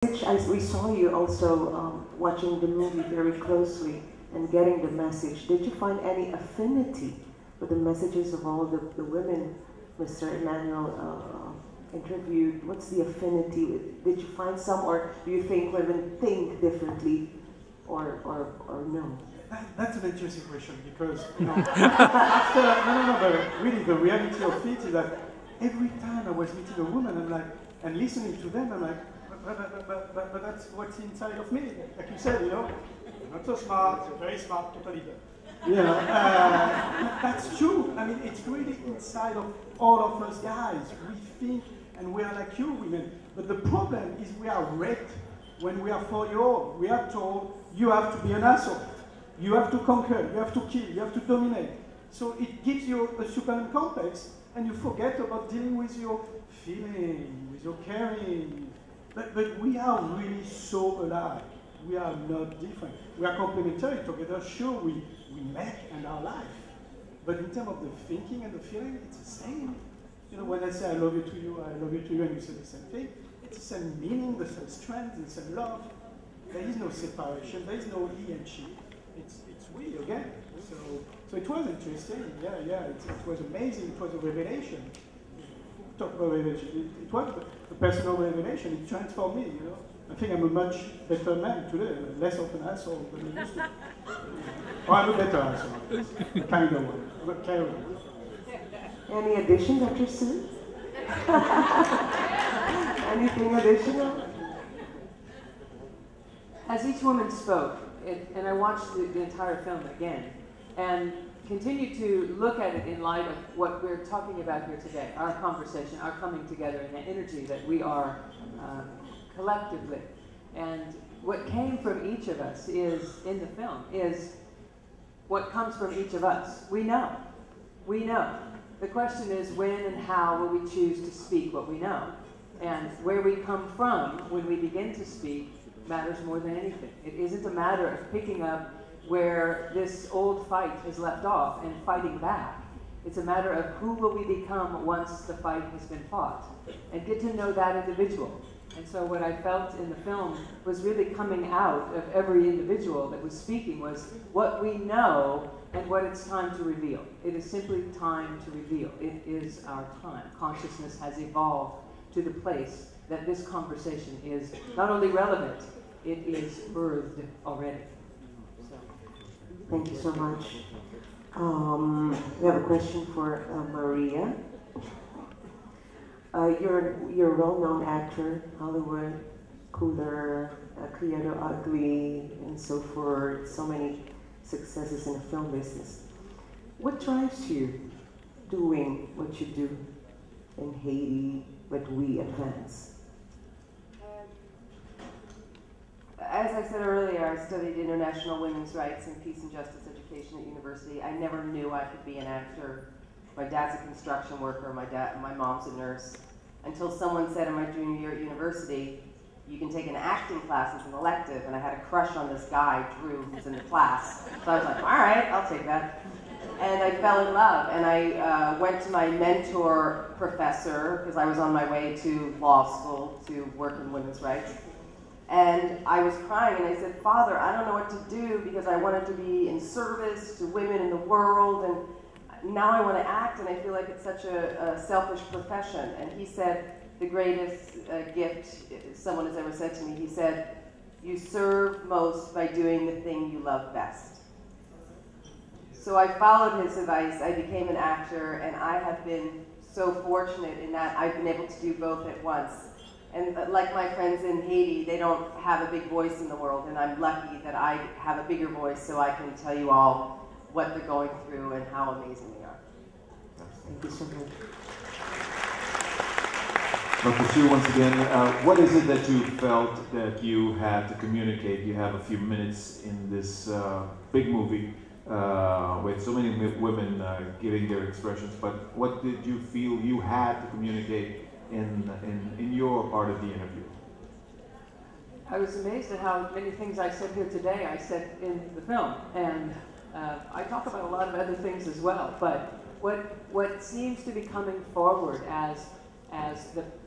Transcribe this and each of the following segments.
We saw you also watching the movie very closely and getting the message. Did you find any affinity with the messages of all the women Mr. Emmanuel interviewed? What's the affinity? Did you find some, or do you think women think differently, or no? That's an interesting question, because after but really the reality of it is that every time I was meeting a woman, I'm like, and listening to them, I'm like, but that's what's inside of me. Like you said, you're not so smart, you're very smart, totally done. That's true. I mean, it's really inside of all of us guys. We think, and we are like you women. But the problem is we are raped when we are 4-year-old. We are told, you have to be an asshole. You have to conquer, you have to kill, you have to dominate. So it gives you a Superman complex, and you forget about dealing with your feeling, with your caring. But we are really so alike. We are not different. We are complementary together. Sure, we make and our life. But in terms of the thinking and the feeling, it's the same. When I say I love you to you, I love you to you, and you say the same thing, it's the same meaning, the same strength, the same love. There is no separation. There is no he and she. It's we again. So it was interesting. Yeah. It was amazing. It was a revelation. Talk about revelation. It was a personal revelation. It transformed me. I think I'm a much better man today. Less of an asshole than I used to. Or I'm a better asshole. Kind of one. But carry on. Any addition, Dr. Sue? Anything additional? As each woman spoke, and I watched the entire film again, and continue to look at it in light of what we're talking about here today, our conversation, our coming together, and the energy that we are collectively. And what came from each of us is, in the film, is what comes from each of us. We know. We know. The question is, when and how will we choose to speak what we know? And where we come from when we begin to speak matters more than anything. It isn't a matter of picking up where this old fight has left off and fighting back. It's a matter of who will we become once the fight has been fought, and get to know that individual. And so what I felt in the film was really coming out of every individual that was speaking was what we know and what it's time to reveal. It is simply time to reveal. It is our time. Consciousness has evolved to the place that this conversation is not only relevant, it is birthed already. So. Thank you so much. We have a question for Maria. You're a well-known actor, Hollywood, Cooler, Creator Ugly, and so forth. So many successes in the film business. What drives you doing what you do in Haiti, what we advance? As I said earlier, I studied international women's rights and peace and justice education at university. I never knew I could be an actor. My dad's a construction worker, my mom's a nurse, until someone said in my junior year at university, you can take an acting class as an elective, and I had a crush on this guy, Drew, who was in the class. So I was like, all right, I'll take that. And I fell in love, and I went to my mentor professor, because I was on my way to law school to work in women's rights. And I was crying, and I said, Father, I don't know what to do, because I wanted to be in service to women in the world, and now I want to act, and I feel like it's such a selfish profession. And he said, the greatest gift someone has ever said to me, he said, you serve most by doing the thing you love best. So I followed his advice, I became an actor, and I have been so fortunate in that I've been able to do both at once. And like my friends in Haiti, they don't have a big voice in the world, and I'm lucky that I have a bigger voice so I can tell you all what they're going through and how amazing they are. Thank you so much. Dr. Sue, once again, what is it that you felt that you had to communicate? You have a few minutes in this big movie with so many women giving their expressions, but what did you feel you had to communicate in your part of the interview? I was amazed at how many things I said here today I said in the film, and I talk about a lot of other things as well, but what seems to be coming forward as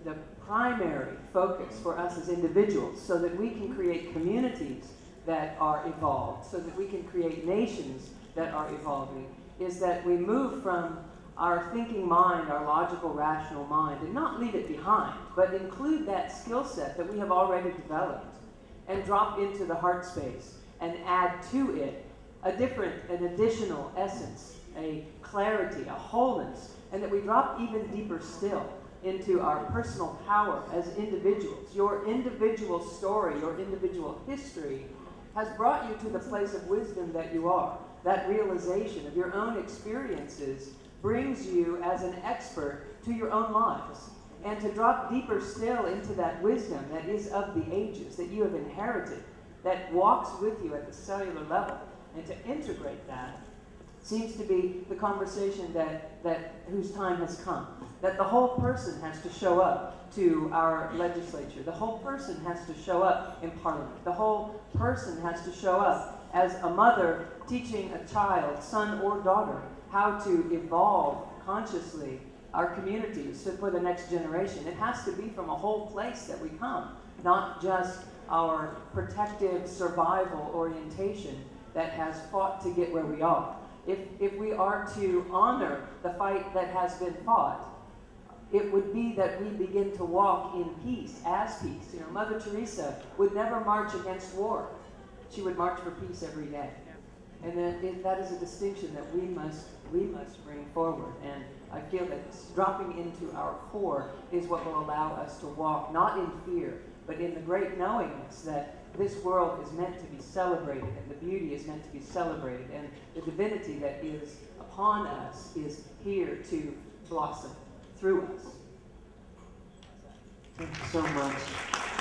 the primary focus for us as individuals so that we can create communities that are evolved, so that we can create nations that are evolving, is that we move from our thinking mind, our logical, rational mind, and not leave it behind, but include that skill set that we have already developed and drop into the heart space and add to it an additional essence, a clarity, a wholeness, and that we drop even deeper still into our personal power as individuals. Your individual story, your individual history has brought you to the place of wisdom that you are. That realization of your own experiences brings you as an expert to your own lives. And to drop deeper still into that wisdom that is of the ages, that you have inherited, that walks with you at the cellular level, and to integrate that seems to be the conversation whose time has come. That the whole person has to show up to our legislature. The whole person has to show up in Parliament. The whole person has to show up as a mother teaching a child, son or daughter, how to evolve consciously our communities for the next generation. It has to be from a whole place that we come, not just our protective survival orientation that has fought to get where we are. If we are to honor the fight that has been fought, it would be that we begin to walk in peace, as peace. You know, Mother Teresa would never march against war. She would march for peace every day. And that is a distinction that we must bring forward. And I feel that dropping into our core is what will allow us to walk, not in fear, but in the great knowingness that this world is meant to be celebrated, and the beauty is meant to be celebrated, and the divinity that is upon us is here to blossom through us. Thank you so much.